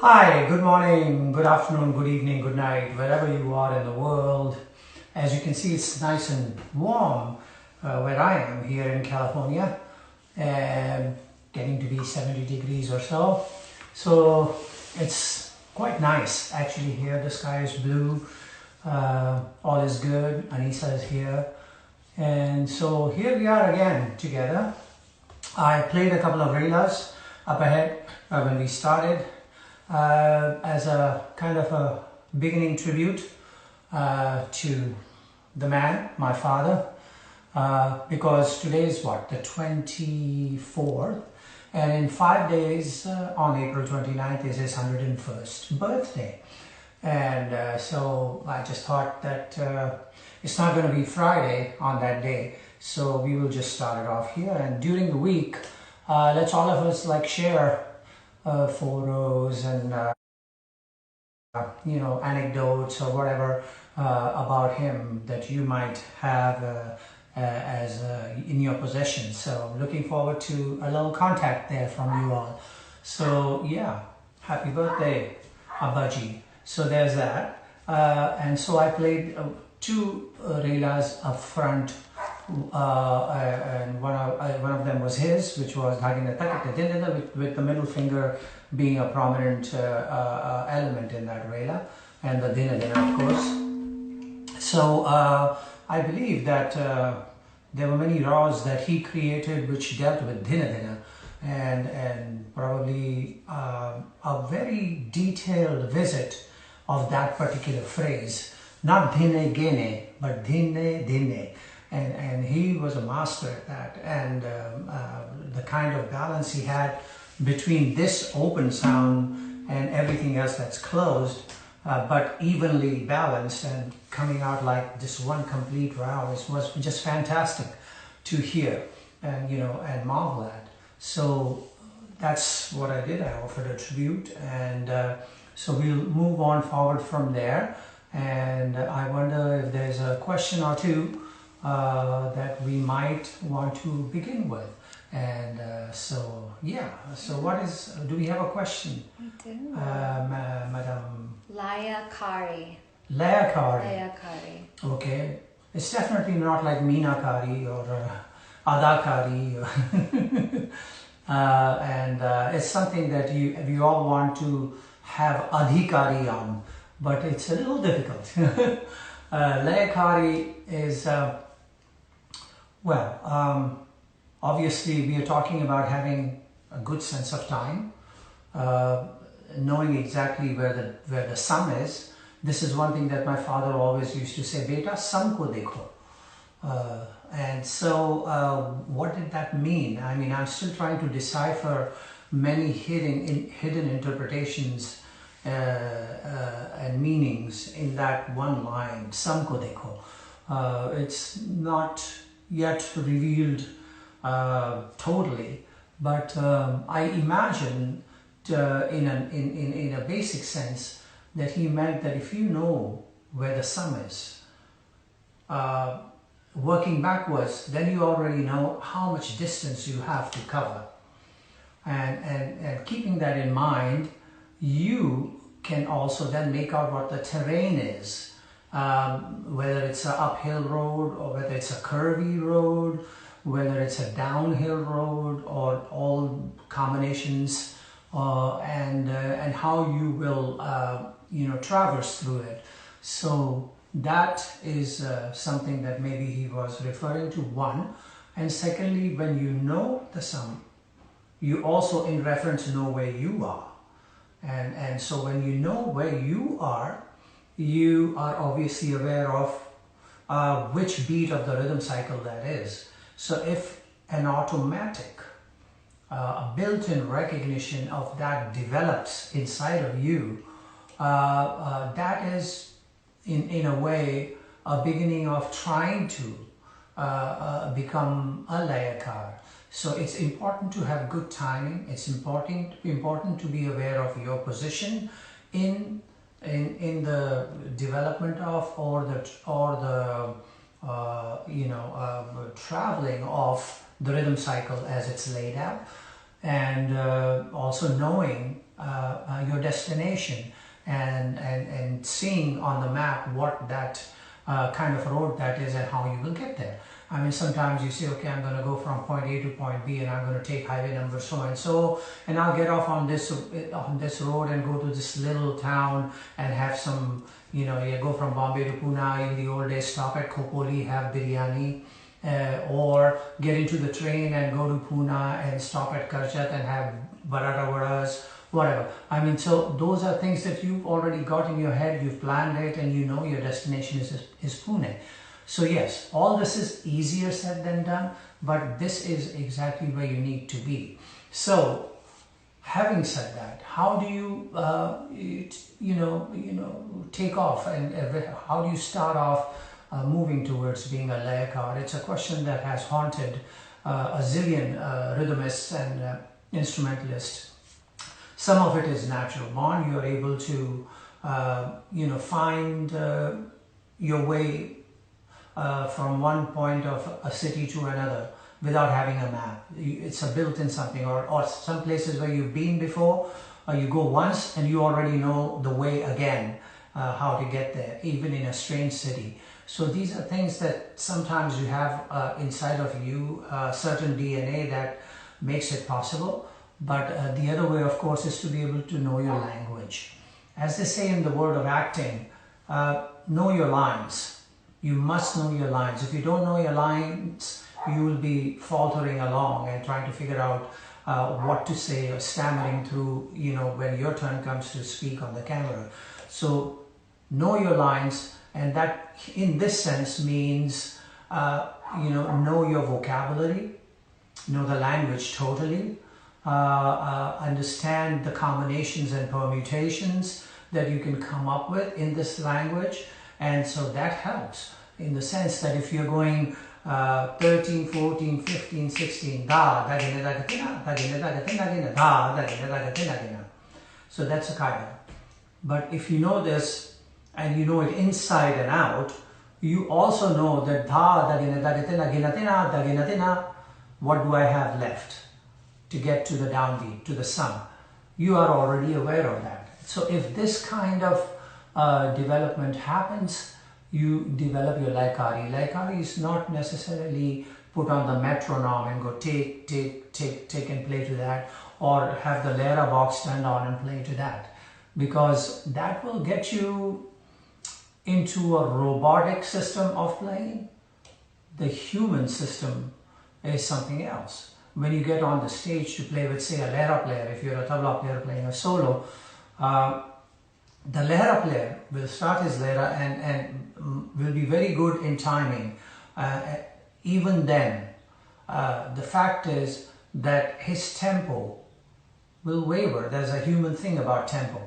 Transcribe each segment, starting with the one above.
Hi, good morning, good afternoon, good evening, good night, wherever you are in the world. As you can see, it's nice and warm where I am here in California, and getting to be 70 degrees or so. So it's quite nice actually here. The sky is blue, all is good. Anissa is here. And so here we are again together. I played a couple of relas up ahead when we started as a kind of a beginning tribute to the man, my father, because today is what, the 24th, and in 5 days on April 29th is his 101st birthday. And so I just thought that it's not going to be Friday on that day, so we will just start it off here. And during the week, let's all of us like share photos and anecdotes or whatever about him that you might have as in your possession. So looking forward to a little contact there from you all. So yeah, happy birthday, Abaji. So there's that. And so I played two relas up front, and one of them was his, which was with the middle finger being a prominent element in that rela, and the Dina of course. So I believe that there were many raws that he created which dealt with Dina, and probably a very detailed visit of that particular phrase, not Dine Gene, but Dine. And he was a master at that, and the kind of balance he had between this open sound and everything else that's closed, but evenly balanced and coming out like this one complete row was just fantastic to hear and marvel at. So that's what I did. I offered a tribute, and so we'll move on forward from there. And I wonder if there's a question or two that we might want to begin with. And so yeah, so do we have a question? We do. Madam Laya Kari. Laya Kari. Laya Kari. Okay, it's definitely not like Meena Kari or Ada Kari. And it's something that we all want to have adhikari on, but it's a little difficult. Laya Kari is obviously we are talking about having a good sense of time, knowing exactly where the sum is. This is one thing that my father always used to say, "Beta, sum ko dekho." And so what did that mean? I mean, I'm still trying to decipher many hidden interpretations and meanings in that one line, "Sum ko dekho." It's not yet revealed totally, but I imagine in a basic sense that he meant that if you know where the sum is, working backwards, then you already know how much distance you have to cover, and keeping that in mind, you can also then make out what the terrain is, whether it's an uphill road or whether it's a curvy road, whether it's a downhill road, or all combinations, and how you will traverse through it. So that is something that maybe he was referring to, one. And secondly, when you know the sum, you also in reference know where you are. And so when you know where you are obviously aware of which beat of the rhythm cycle that is. So if an automatic, a built-in recognition of that develops inside of you, that is in a way a beginning of trying to become a layakar. So it's important to have good timing. It's important to be aware of your position in the development of or the traveling of the rhythm cycle as it's laid out, and also knowing your destination and seeing on the map what that kind of road that is and how you will get there. I mean, sometimes you say, okay, I'm going to go from point A to point B and I'm going to take highway number so and so, and I'll get off on this road and go to this little town and have some, you go from Bombay to Pune. In the old days, stop at Khopoli, have biryani, or get into the train and go to Pune and stop at Karjat and have barata vadas, whatever. I mean, so those are things that you've already got in your head, you've planned it, and you know your destination is Pune. So yes, all this is easier said than done, but this is exactly where you need to be. So having said that, how do you, take off, and how do you start off moving towards being a layakar? It's a question that has haunted a zillion rhythmists and instrumentalists. Some of it is natural born. You're able to, find your way from one point of a city to another without having a map. It's a built-in something, or some places where you've been before, you go once and you already know the way again, how to get there, even in a strange city. So these are things that sometimes you have inside of you, certain DNA that makes it possible. But the other way, of course, is to be able to know your language. As they say in the world of acting, know your lines. You must know your lines. If you don't know your lines, you will be faltering along and trying to figure out what to say, or stammering through, when your turn comes to speak on the camera. So know your lines, and that in this sense means, know your vocabulary, know the language totally, understand the combinations and permutations that you can come up with in this language. And so that helps in the sense that if you're going 13, 14, 15, 16, da, da, gina, da, gatina, da, gina, da, gatina, gina, da, da, gina, da, gatina, gina. So that's a kaida. But if you know this and you know it inside and out, you also know that da, da, gina, da, gatina, gina, tina, da, gina, tina, what do I have left to get to the downbeat, to the sum? You are already aware of that. So if this kind of development happens, you develop your laikari. Laikari is not necessarily put on the metronome and go take and play to that, or have the lera box stand on and play to that, because that will get you into a robotic system of playing. The human system is something else. When you get on the stage to play with, say, a lera player, if you're a tabla player playing a solo, the lera player will start his lera and will be very good in timing. Even then, the fact is that his tempo will waver. There's a human thing about tempo.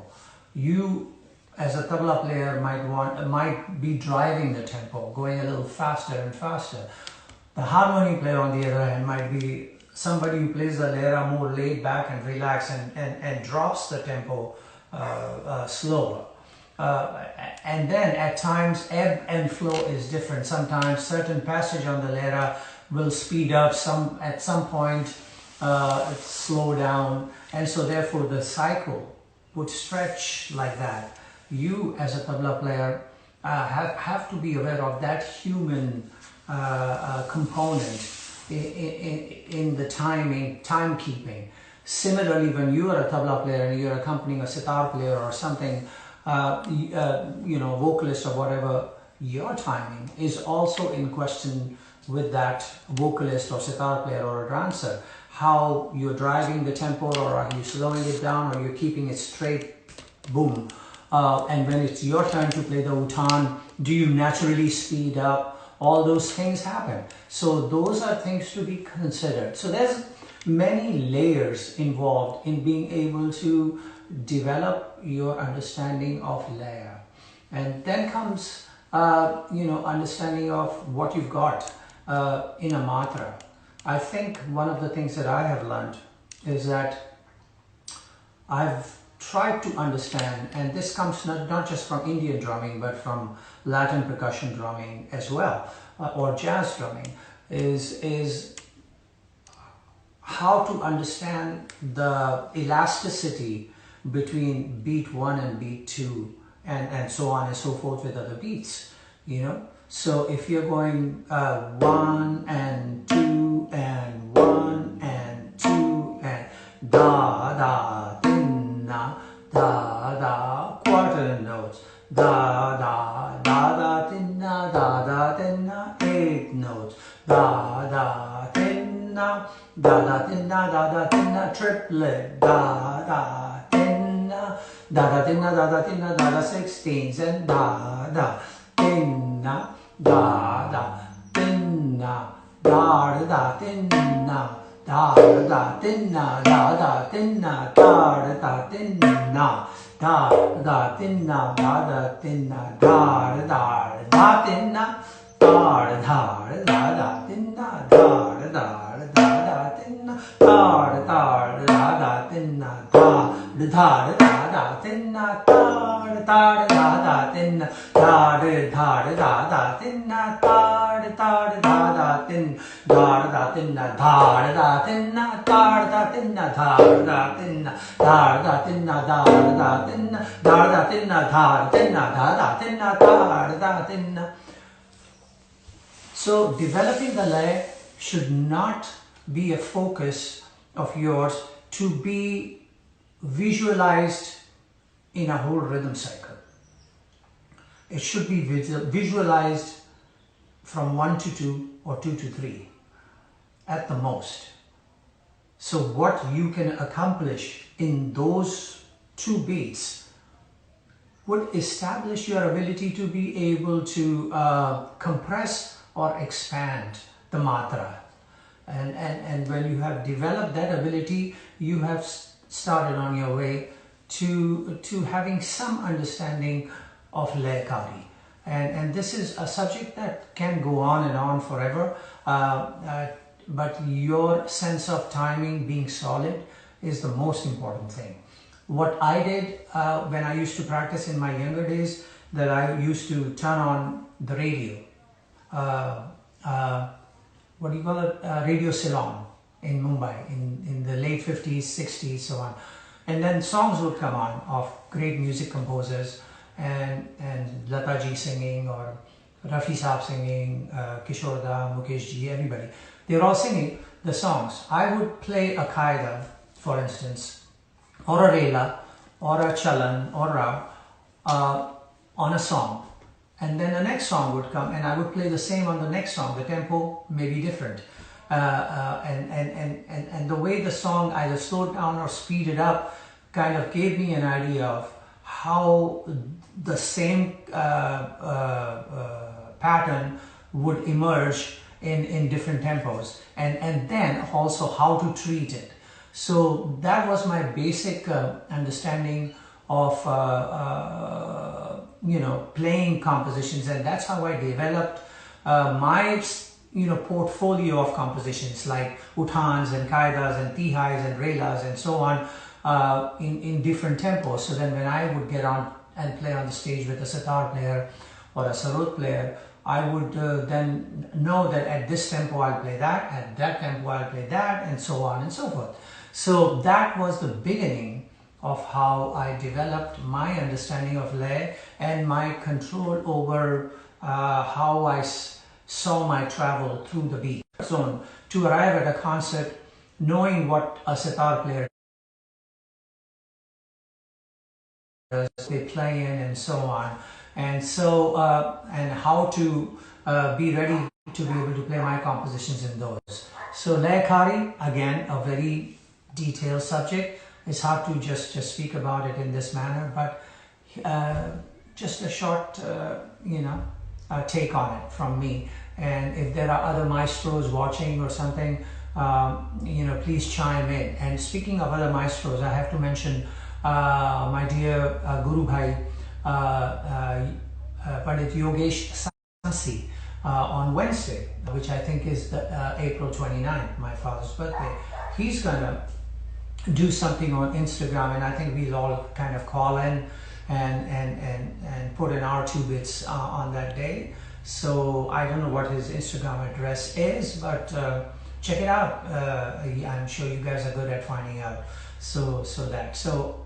You, as a tabla player, might be driving the tempo, going a little faster and faster. The harmony player, on the other hand, might be somebody who plays the lera more laid back and relaxed and drops the tempo slower. And then at times ebb and flow is different. Sometimes certain passage on the lera will speed up, at some point slow down, and so therefore the cycle would stretch like that. You as a tabla player have to be aware of that human component in the timekeeping. Similarly, when you are a tabla player and you're accompanying a sitar player or something, vocalist or whatever, your timing is also in question with that vocalist or sitar player or a dancer. How you're driving the tempo, or are you slowing it down, or you're keeping it straight, boom. And when it's your turn to play the utan, do you naturally speed up? All those things happen. So those are things to be considered. So there's many layers involved in being able to develop your understanding of laya. And then comes, understanding of what you've got in a matra. I think one of the things that I have learned is that I've tried to understand, and this comes not just from Indian drumming, but from Latin percussion drumming as well, or jazz drumming, is how to understand the elasticity between beat 1 and beat 2, and so on and so forth with other beats, you know. So if you're going 1 and 2 and 1 and 2 and da da din na da da, quarter notes, da da da da din na da da din na, 8 notes, da da din na da da din na da da din na, triplet, da da din na da da din na da da din na da da, 16s, and da da din na da da din na da da din na da da din na da da din na da da din na da da din na da da din na da da da din na da da da din na da da da din na da da da din na da da da din na da da da din na da da din na da da din da din na da da din da da din na da da din na da da din na da da din na da da din na da da din na da da din na da da din na. So developing the lay should not be a focus of yours to be visualized in a whole rhythm cycle. It should be visualized from 1 to 2 or 2 to 3 at the most. So what you can accomplish in those 2 beats would establish your ability to be able to compress or expand the matra. And when you have developed that ability, you have started on your way to having some understanding of Laikari. And this is a subject that can go on and on forever, but your sense of timing being solid is the most important thing. What I did when I used to practice in my younger days, that I used to turn on the radio, what do you call it, Radio Ceylon in Mumbai in the late 50s, 60s, so on. And then songs would come on of great music composers, and Lata ji singing, or Rafi Saab singing, Kishore Da, Mukesh ji, everybody. They're all singing the songs. I would play a qaida, for instance, or a rela, or a chalan, or a on a song. And then the next song would come, and I would play the same on the next song. The tempo may be different. And the way the song either slowed down or speeded up kind of gave me an idea of how the same pattern would emerge in different tempos, and then also how to treat it. So that was my basic understanding of playing compositions, and that's how I developed my portfolio of compositions like uthans and qaidas and tihais and relas and so on in different tempos. So then when I would get on and play on the stage with a sitar player or a sarod player, I would then know that at this tempo I'll play that, at that tempo I'll play that, and so on and so forth. So that was the beginning of how I developed my understanding of lay and my control over how I saw my travel through the beat zone to arrive at a concert, knowing what a sitar player does, they play in, and so on, and so and how to be ready to be able to play my compositions in those. So Laikari, again, a very detailed subject. It's hard to just speak about it in this manner, but just a short take on it from me. And if there are other maestros watching or something, please chime in. And speaking of other maestros, I have to mention my dear Guru Bhai Pandit Yogesh Sansi on Wednesday, which I think is April 29th, my father's birthday. He's gonna do something on Instagram, and I think we'll all kind of call in and put in our 2 bits on that day. So I don't know what his Instagram address is, but check it out. I'm sure you guys are good at finding out. So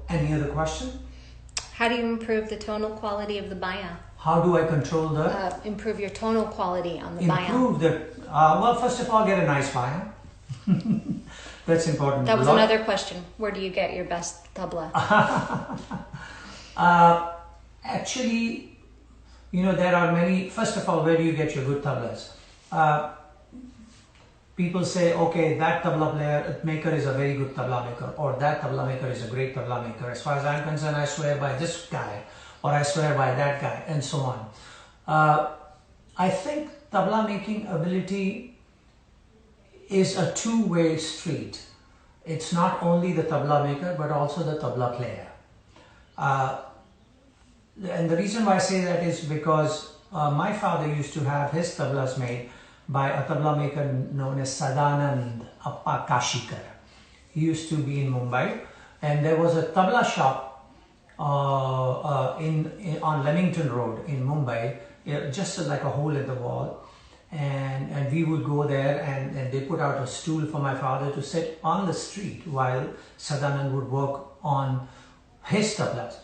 any other question? How do you improve the tonal quality of the bayan? How do I control the Improve your tonal quality on the bayan. improve the well, first of all, get a nice bayan. That's important. That was another question. Where do you get your best tabla? Actually, there are many. First of all, where do you get your good tablas? People say, okay, that tabla maker is a very good tabla maker, or that tabla maker is a great tabla maker. As far as I'm concerned, I swear by this guy, or I swear by that guy, and so on. I think tabla making ability is a two-way street. It's not only the tabla maker, but also the tabla player. And the reason why I say that is because my father used to have his tablas made by a tabla maker known as Sadanand Appa Kashikar. He used to be in Mumbai, and there was a tabla shop on Leamington Road in Mumbai, just like a hole in the wall. And we would go there, and they put out a stool for my father to sit on the street while Sadanand would work on his tablas.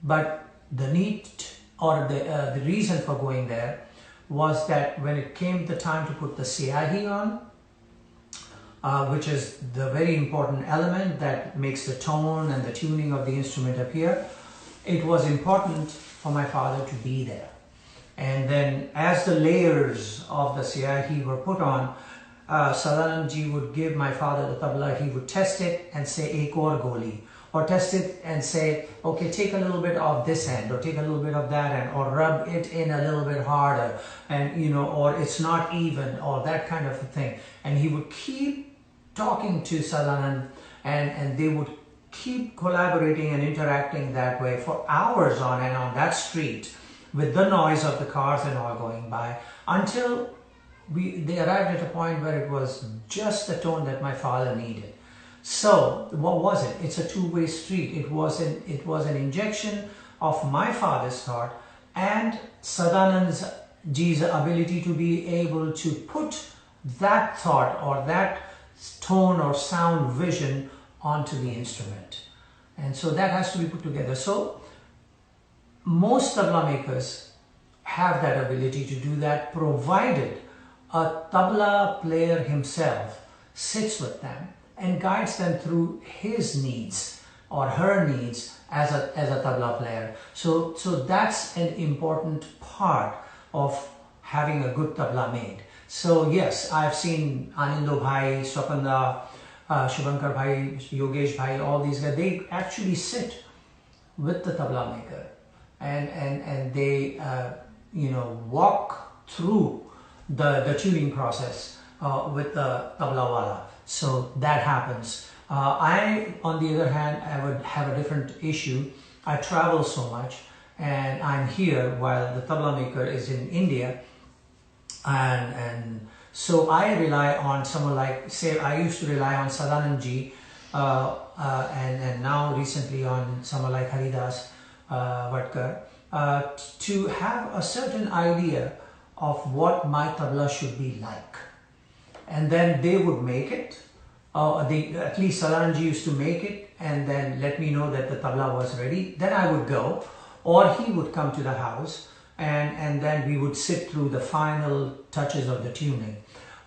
But the need or the reason for going there was that when it came the time to put the siyahi on, which is the very important element that makes the tone and the tuning of the instrument appear, it was important for my father to be there. And then as the layers of the siyahi were put on, Sadanand ji would give my father the tabla, he would test it and say, ek aur goli. Or test it and say, okay, take a little bit of this end, or take a little bit of that end, or rub it in a little bit harder, and or it's not even, or that kind of a thing. And he would keep talking to Sadanand, and they would keep collaborating and interacting that way for hours on and on that street, with the noise of the cars and all going by, until they arrived at a point where it was just the tone that my father needed. So what was it? It's a two-way street. It was an injection of my father's thought and Sadanand ji's ability to be able to put that thought or that tone or sound vision onto the instrument. And so that has to be put together. So most tabla makers have that ability to do that, provided a tabla player himself sits with them and guides them through his needs or her needs as a tabla player. So that's an important part of having a good tabla made. So yes, I've seen Anindo Bhai, Swapanda, Shubhankar Bhai, Yogesh Bhai, all these guys, they actually sit with the tabla maker and they walk through the tuning process with the tabla wala. So that happens. I, on the other hand, I would have a different issue. I travel so much, and I'm here while the tabla maker is in India, and so I rely on someone like, say, I used to rely on Sadanand ji, and now recently on someone like Haridas Vatkar, to have a certain idea of what my tabla should be like. And then they would make it, at least Sadanand ji used to make it and then let me know that the tabla was ready. Then I would go, or he would come to the house and then we would sit through the final touches of the tuning.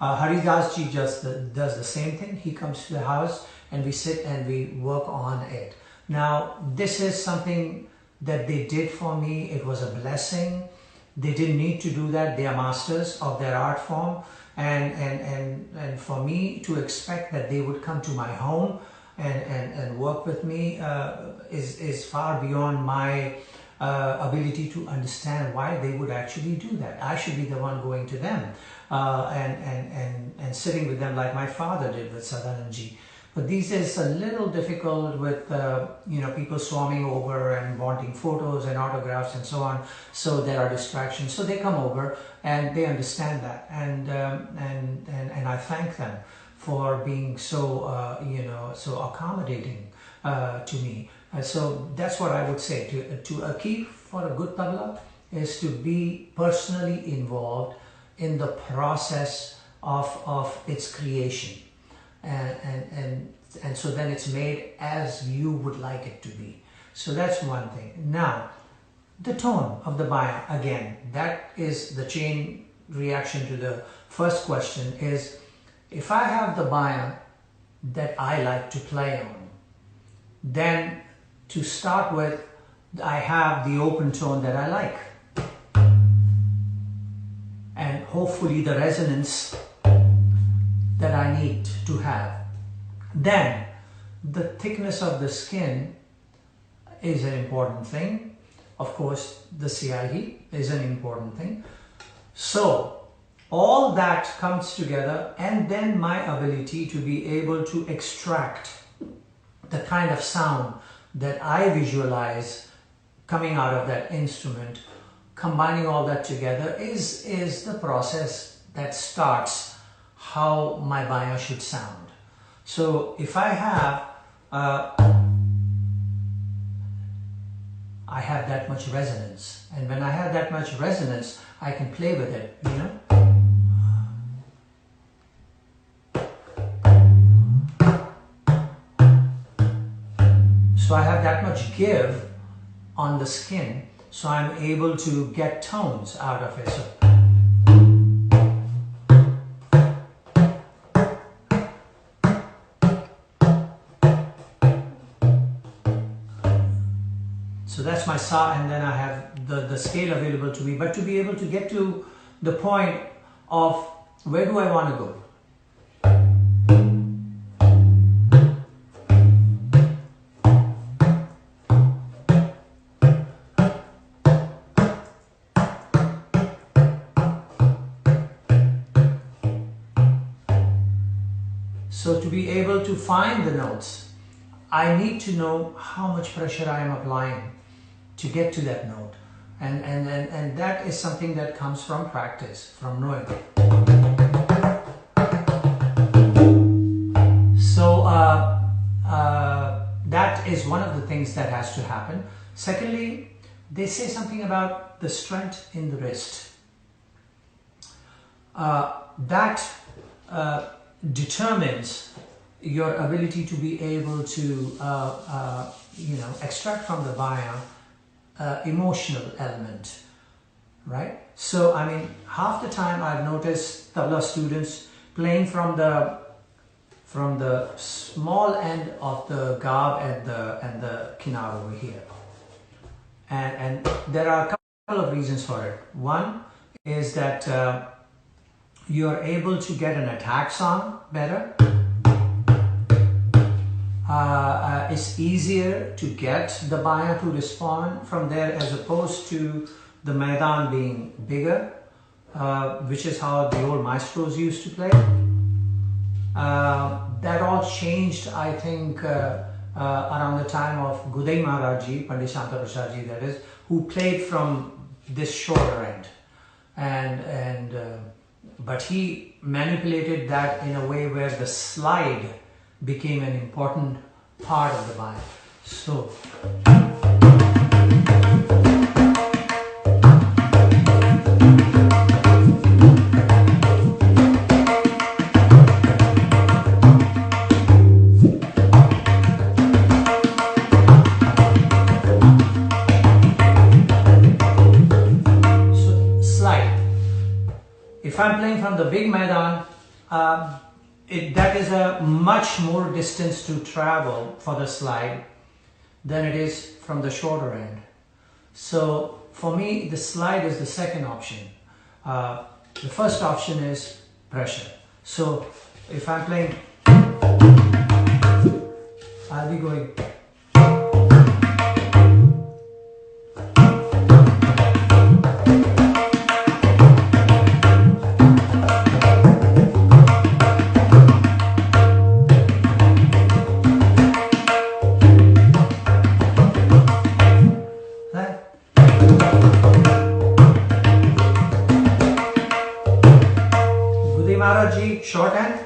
Haridas ji just does the same thing. He comes to the house and we sit and we work on it. Now, this is something that they did for me. It was a blessing. They didn't need to do that. They are masters of their art form. And for me to expect that they would come to my home and work with me is far beyond my ability to understand why they would actually do that. I should be the one going to them and sitting with them like my father did with Sadanand ji. But these days it's a little difficult with people swarming over and wanting photos and autographs and so on. So there are distractions. So they come over and they understand that, and I thank them for being so so accommodating to me. So that's what I would say. To a key for a good tabla is to be personally involved in the process of its creation, and so then it's made as you would like it to be. So that's one thing. Now, the tone of the bayan, again, that is the chain reaction to the first question. Is if I have the bayan that I like to play on, then to start with, I have the open tone that I like, and hopefully the resonance that I need to have. Then the thickness of the skin is an important thing. Of course, the CID is an important thing. So all that comes together, and then my ability to be able to extract the kind of sound that I visualize coming out of that instrument, combining all that together is the process that starts how my bayan should sound. So if I have that much resonance, and when I have that much resonance, I can play with it, you know. So I have that much give on the skin, so I'm able to get tones out of it. So that's my sa, and then I have the scale available to me. But to be able to get to the point of where do I want to go? So to be able to find the notes, I need to know how much pressure I am applying to get to that note. And that is something that comes from practice, from knowing. So that is one of the things that has to happen. Secondly, they say something about the strength in the wrist. That determines your ability to be able to extract from the bayan emotional element, right? So I mean, half the time I've noticed tabla students playing from the small end of the gab and the kinar over here, and there are a couple of reasons for it. One is that you're able to get an attack sound better. It's easier to get the bayan to respond from there, as opposed to the maidan being bigger, which is how the old maestros used to play. That all changed, I think, around the time of Gudai Maharaj Ji, Pandit Shanta Prasad Ji, that is, who played from this shorter end, but he manipulated that in a way where the slide became an important part of the bayan. So slide. If I'm playing from the big maidan, that is a much more distance to travel for the slide than it is from the shorter end. So for me, the slide is the second option. The first option is pressure. So if I'm playing, I'll be going. Short hand,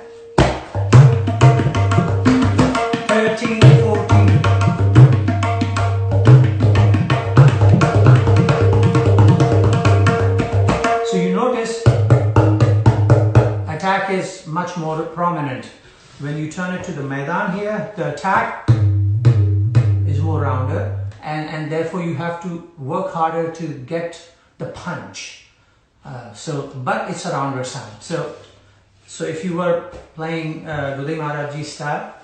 When you turn it to the maidan here, the attack is more rounder, and therefore you have to work harder to get the punch. But it's a rounder sound. So if you were playing Gudai Maharaj Ji style,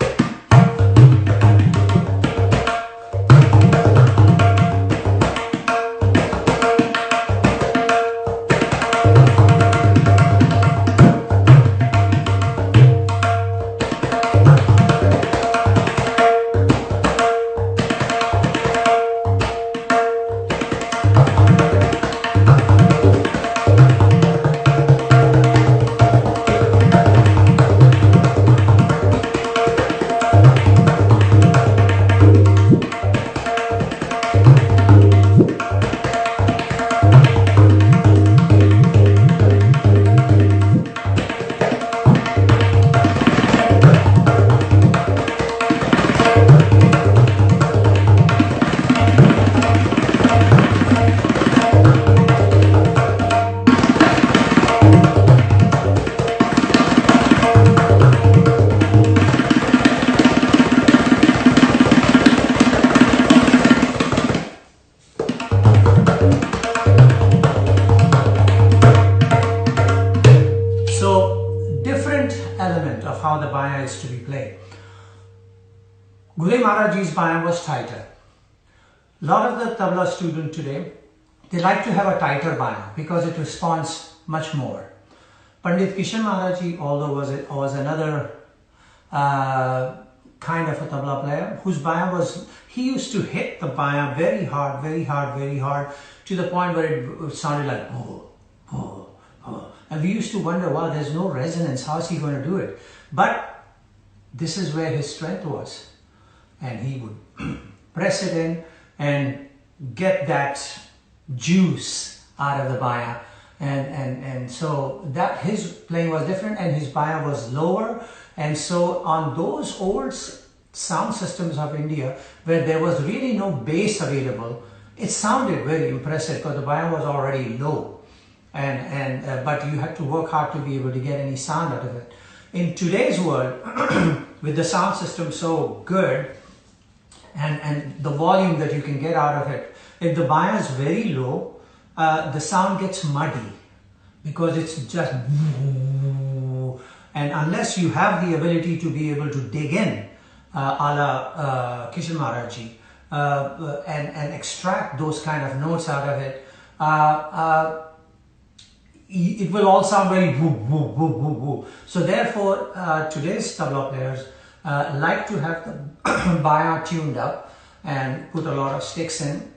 how the baya is to be played. Gudai Maharaj Ji's baya was tighter. A lot of the tabla students today, they like to have a tighter baya because it responds much more. Pandit Kishan Maharaj Ji, although was another kind of a tabla player, whose baya was, he used to hit the baya very hard, very hard, very hard, to the point where it sounded like oh, oh, oh. And we used to wonder, wow, there's no resonance, how is he going to do it? But this is where his strength was. And he would press it in and get that juice out of the baya. And so that his playing was different and his baya was lower. And so on those old sound systems of India, where there was really no bass available, it sounded very impressive because the baya was already low. But you had to work hard to be able to get any sound out of it. In today's world, with the sound system so good, and the volume that you can get out of it, if the baya is very low, the sound gets muddy because it's just, and unless you have the ability to be able to dig in, a la Kishan Maharaj Ji, and extract those kind of notes out of it, it will all sound very woo, woo, woo, woo, woo. So therefore, today's tabla players like to have the baya tuned up and put a lot of sticks in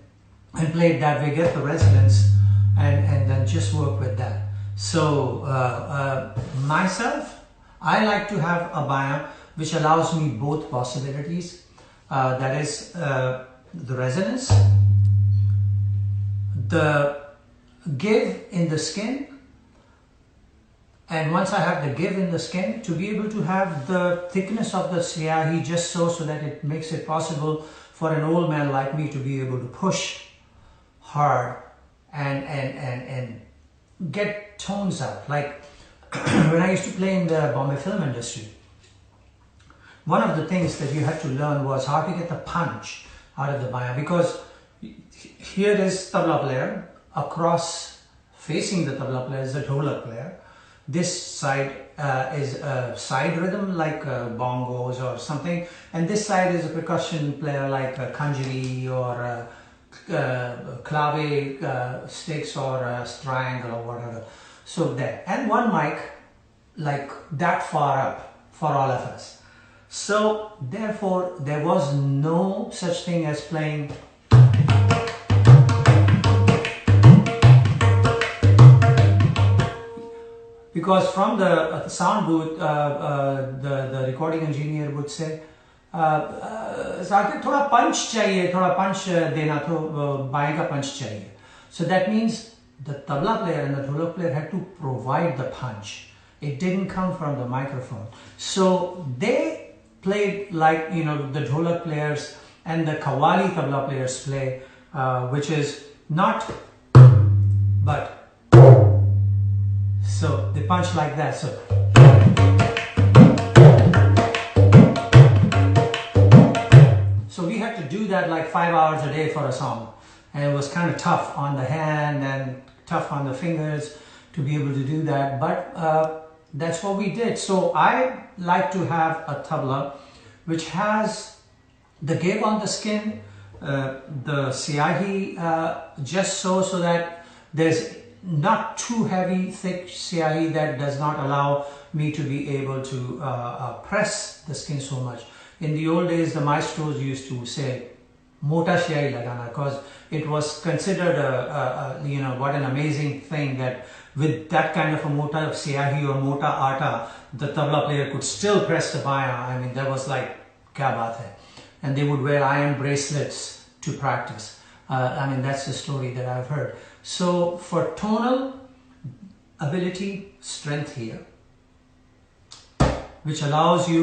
and play it that way, get the resonance, and then just work with that. So myself, I like to have a baya which allows me both possibilities. That is the resonance, the give in the skin, and once I have the give in the skin, to be able to have the thickness of the siyahi just so that it makes it possible for an old man like me to be able to push hard and get tones out. Like when I used to play in the Bombay film industry, one of the things that you had to learn was how to get the punch out of the baya, because here is tabla player, across facing the tabla player is the dholak player. This side is a side rhythm like bongos or something, and this side is a percussion player like a kanjari or clave sticks or a triangle or whatever. So there, and one mic like that far up for all of us. So therefore there was no such thing as playing because from the sound booth, the recording engineer would say, Zakir, thoda punch chahiye, thoda punch dena, to baएं ka punch chahiye. So that means the tabla player and the dholak player had to provide the punch. It didn't come from the microphone. So they played like, you know, the dholak players and the qawwali tabla players play, which is not but. So they punch like that. So do that like 5 hours a day for a song. And it was kind of tough on the hand and tough on the fingers to be able to do that. But that's what we did. So I like to have a tabla which has the give on the skin, the siyahi, just so that there's not too heavy, thick siyahi that does not allow me to be able to press the skin so much. In the old days, the maestros used to say, "Mota siyahi lagana," because it was considered you know, what an amazing thing that with that kind of a mota siyahi or mota atta, the tabla player could still press the baya. I mean, that was like, kya baat hai. And they would wear iron bracelets to practice. I mean, that's the story that I've heard. So for tonal ability, strength here, which allows you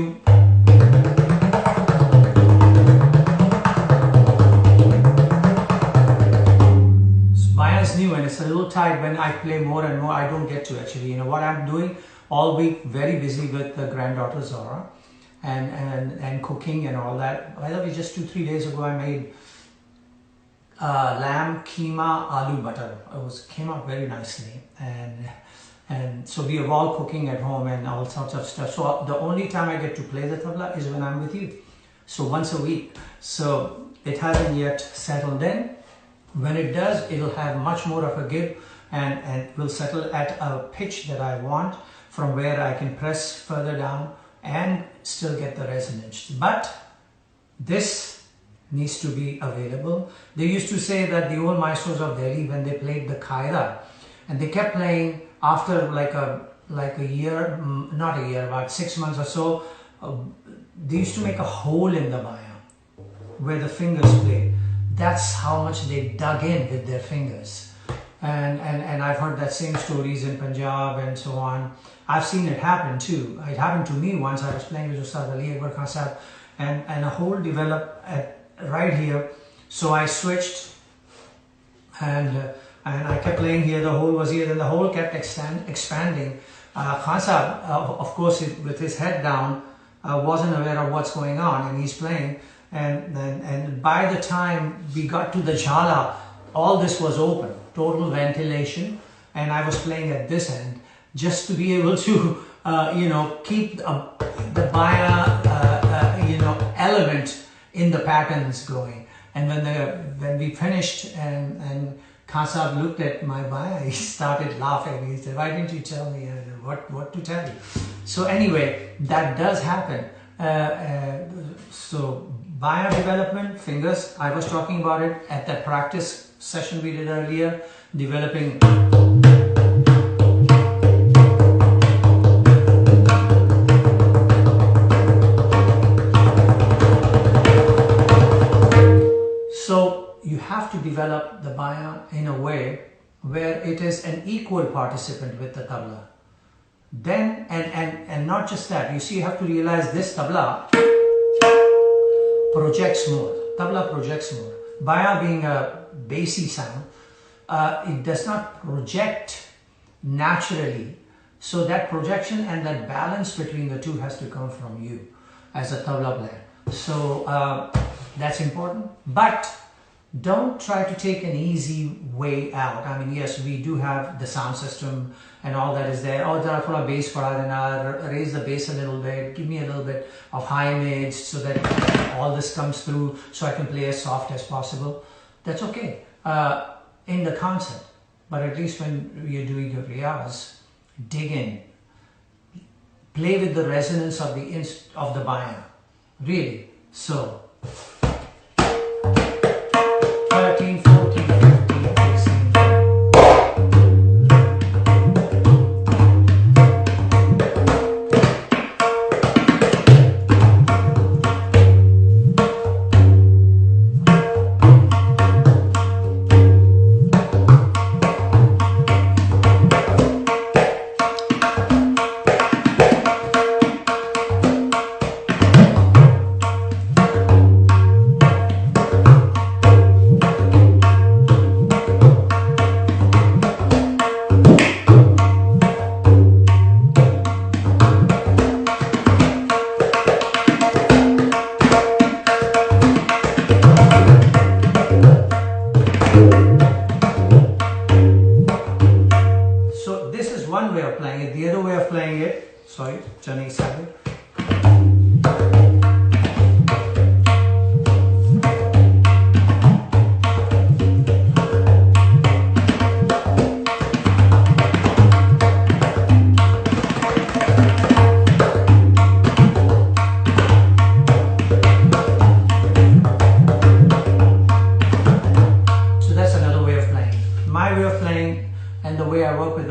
baya is new and it's a little tight. When I play more and more, I don't get to actually, you know, what I'm doing all week, very busy with the granddaughter Zora and cooking and all that. By the way, just 2-3 days ago, I made lamb keema aloo butter. Came out very nicely, and so we are all cooking at home and all sorts of stuff. So the only time I get to play the tabla is when I'm with you, so once a week. So it hasn't yet settled in. When it does, it'll have much more of a give and will settle at a pitch that I want, from where I can press further down and still get the resonance. But this needs to be available. They used to say that the old maestros of Delhi, when they played the kaida, and they kept playing after like a year, not a year, about 6 months or so, they used to make a hole in the baya where the fingers play. That's how much they dug in with their fingers. And I've heard that same stories in Punjab and so on. I've seen it happen too. It happened to me once. I was playing with Ustad Ali Akbar Khan Sahab, and a hole developed right here. So I switched and I kept playing here. The hole was here, then the hole kept expanding. Khan Sahab, of course, with his head down, wasn't aware of what's going on, and he's playing. And by the time we got to the jhala, all this was open, total ventilation, and I was playing at this end just to be able to, you know, keep the baya, you know, element in the patterns going. And when we finished and Khan Sahab looked at my baya, he started laughing. He said, "Why didn't you tell me?" I said, what to tell you? So anyway, that does happen. So baya development, fingers, I was talking about it at that practice session we did earlier, developing so you have to develop the baya in a way where it is an equal participant with the tabla. Then, and not just that, you see, you have to realize this tabla projects more. Tabla projects more. Baya being a bassy sound, it does not project naturally. So that projection and that balance between the two has to come from you as a tabla player. So that's important. But don't try to take an easy way out. I mean, yes, we do have the sound system and all that is there. Oh, there are bass for then I'll raise the bass a little bit, give me a little bit of high mids so that all this comes through so I can play as soft as possible. That's okay in the concept. But at least when you're doing your riyaz, dig in. Play with the resonance of the baya. Really. So 13, 14, 15, 16.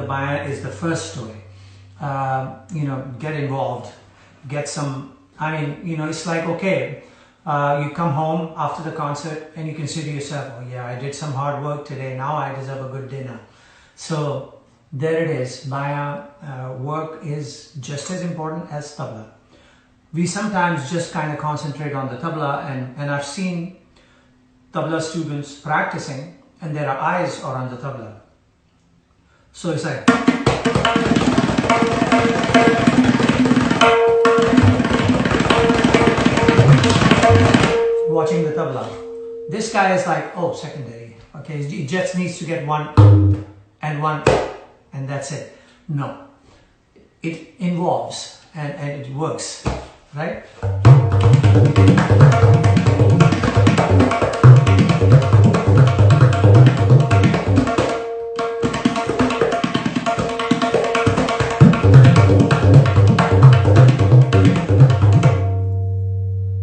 the bayan is the first story. You know, get involved, get some, I mean, you know, it's like, okay, you come home after the concert and you can say to yourself, oh yeah, I did some hard work today, now I deserve a good dinner. So there it is. Bayan work is just as important as tabla. We sometimes just kind of concentrate on the tabla, and I've seen tabla students practicing and their eyes are on the tabla. So it's like watching the tabla. This guy is like, oh, secondary. Okay, he just needs to get one and that's it. No, it involves and it works, right?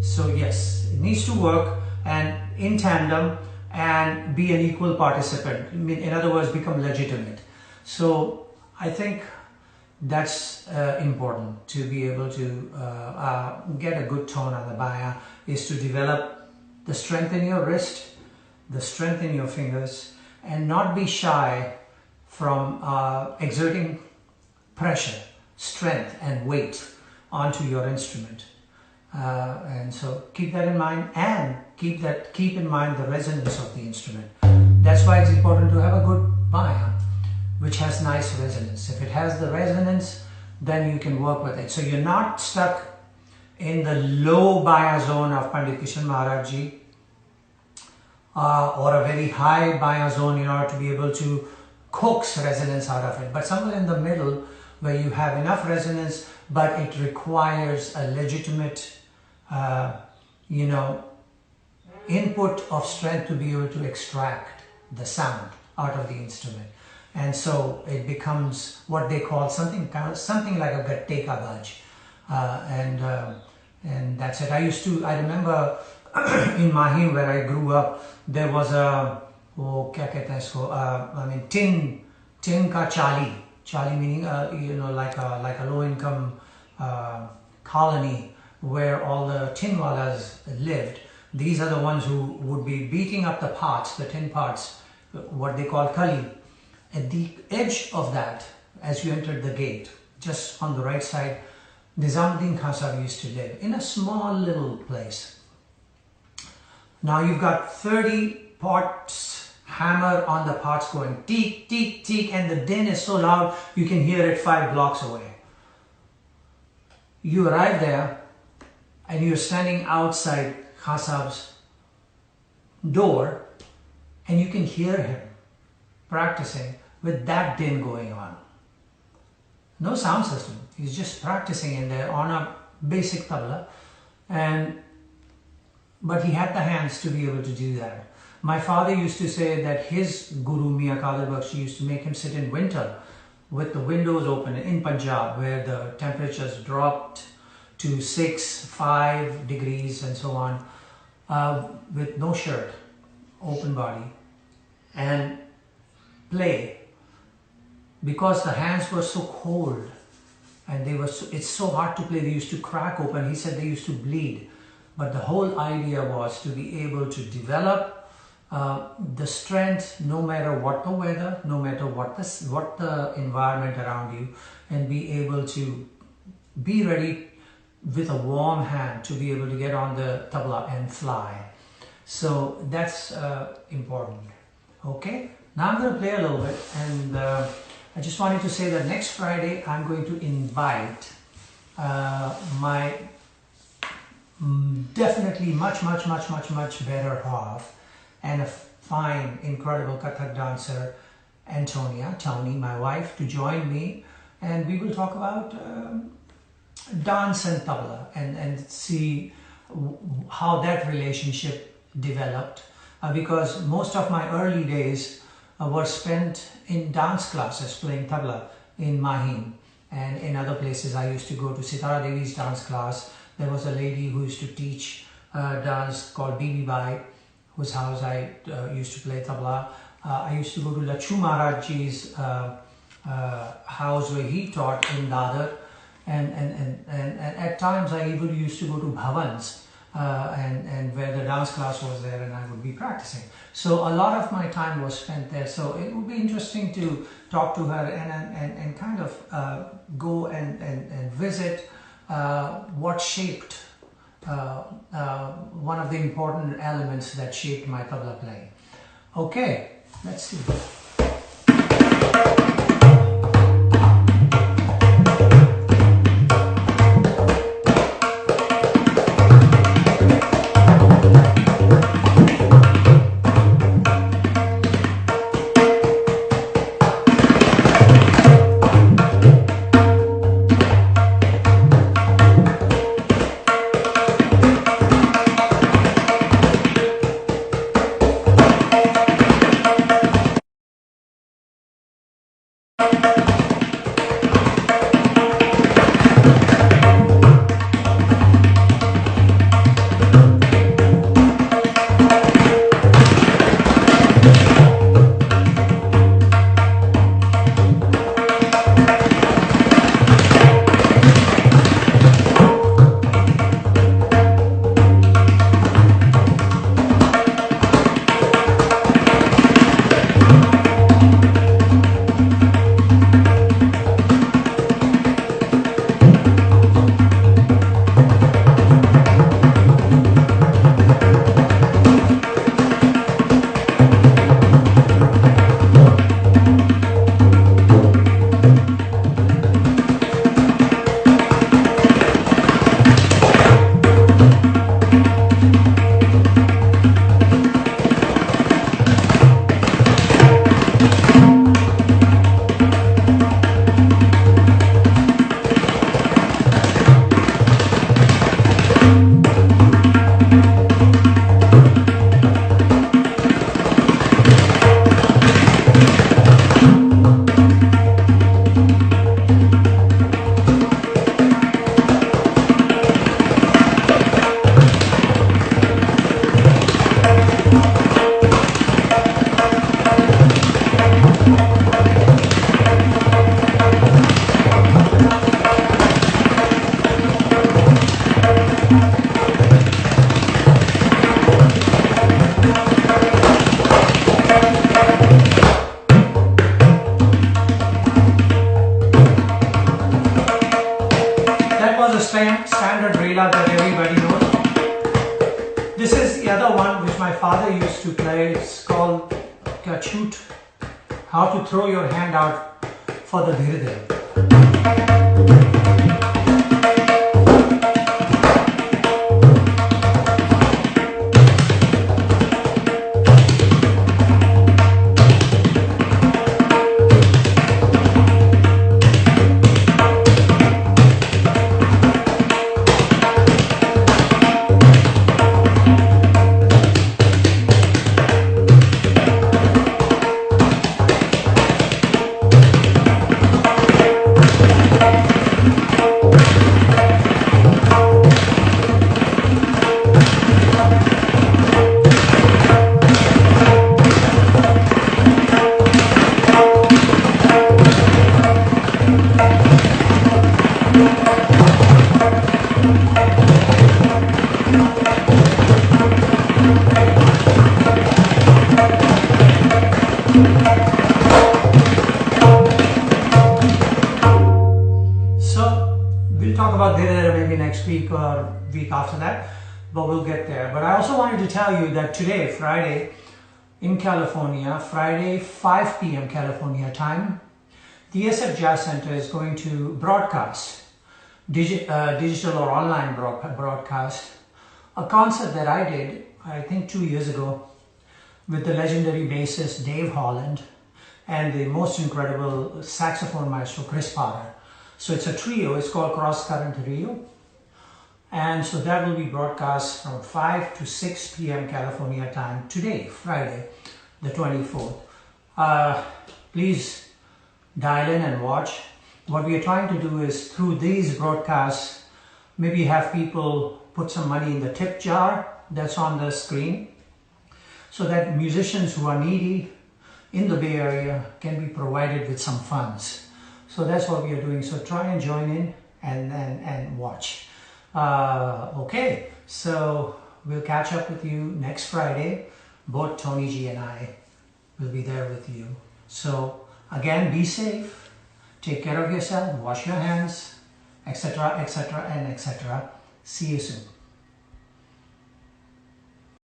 So yes, it needs to work and in tandem and be an equal participant. In other words, become legitimate. So I think that's important, to be able to get a good tone on the bayan, is to develop the strength in your wrist, the strength in your fingers, and not be shy from exerting pressure, strength and weight onto your instrument. And so keep that in mind, and keep in mind the resonance of the instrument. That's why it's important to have a good bayan which has nice resonance. If it has the resonance, then you can work with it. So you're not stuck in the low bayan zone of Pandit Kishan Maharaj Ji, or a very high bayan zone in order to be able to coax resonance out of it, but somewhere in the middle where you have enough resonance, but it requires a legitimate you know, input of strength to be able to extract the sound out of the instrument. And so it becomes what they call something like a gatte ka baj, and that's it. I remember in Mahim, where I grew up, there was a kya kehte hain isko, I mean tin ka chali meaning you know, like a low income colony where all the tin wallahs lived. These are the ones who would be beating up the pots, the tin pots, what they call kali. At the edge of that, as you entered the gate, just on the right side, Nizamuddin Khan Sahib used to live in a small little place. Now you've got 30 pots, hammer on the pots going teek, teek, teek, and the din is so loud you can hear it 5 blocks away. You arrive there and you're standing outside Khan Sahib's door and you can hear him practicing with that din going on. No sound system. He's just practicing in there on a basic tabla, but he had the hands to be able to do that. My father used to say that his Guru Mian Qadir Bakhsh used to make him sit in winter with the windows open in Punjab, where the temperatures dropped to 6, 5 degrees and so on, with no shirt, open body, and play, because the hands were so cold and it's so hard to play. They used to crack open. He said they used to bleed, but the whole idea was to be able to develop the strength no matter what the weather, no matter what the environment around you, and be able to be ready with a warm hand to be able to get on the tabla and fly. So that's important. Okay, now I'm going to play a little bit, and I just wanted to say that next Friday I'm going to invite my definitely much better half and a fine, incredible Kathak dancer, Tony, my wife, to join me, and we will talk about dance and tabla and see how that relationship developed, because most of my early days were spent in dance classes playing tabla in Mahim, and in other places I used to go to Sitara Devi's dance class. There was a lady who used to teach dance called Bibi Bai, whose house I used to play tabla. I used to go to Lachu Maharaj Ji's house where he taught in Dadar, and at times I even used to go to bhavans and where the dance class was there, and I would be practicing. So a lot of my time was spent there. So it would be interesting to talk to her and kind of go and visit what shaped one of the important elements that shaped my tabla playing. Okay, let's see. Standard rela that everybody knows. This is the other one which my father used to play. It's called Kachut, how to throw your hand out for the dhire dhire. Week or week after that, but we'll get there. But I also wanted to tell you that today, Friday, in California, Friday 5 p.m. California time, the SF Jazz Center is going to broadcast, digital or online broadcast, a concert that I did, I think 2 years ago, with the legendary bassist Dave Holland and the most incredible saxophone maestro Chris Potter. So it's a trio, it's called Cross Current Trio. And so that will be broadcast from 5 to 6 p.m. California time today, Friday, the 24th. Please dial in and watch. What we are trying to do is through these broadcasts, maybe have people put some money in the tip jar that's on the screen so that musicians who are needy in the Bay Area can be provided with some funds. So that's what we are doing. So try and join in and watch. Okay, so we'll catch up with you next Friday. Both Tony G and I will be there with you. So again, be safe, take care of yourself, wash your hands, etc., etc., and etc. See you soon.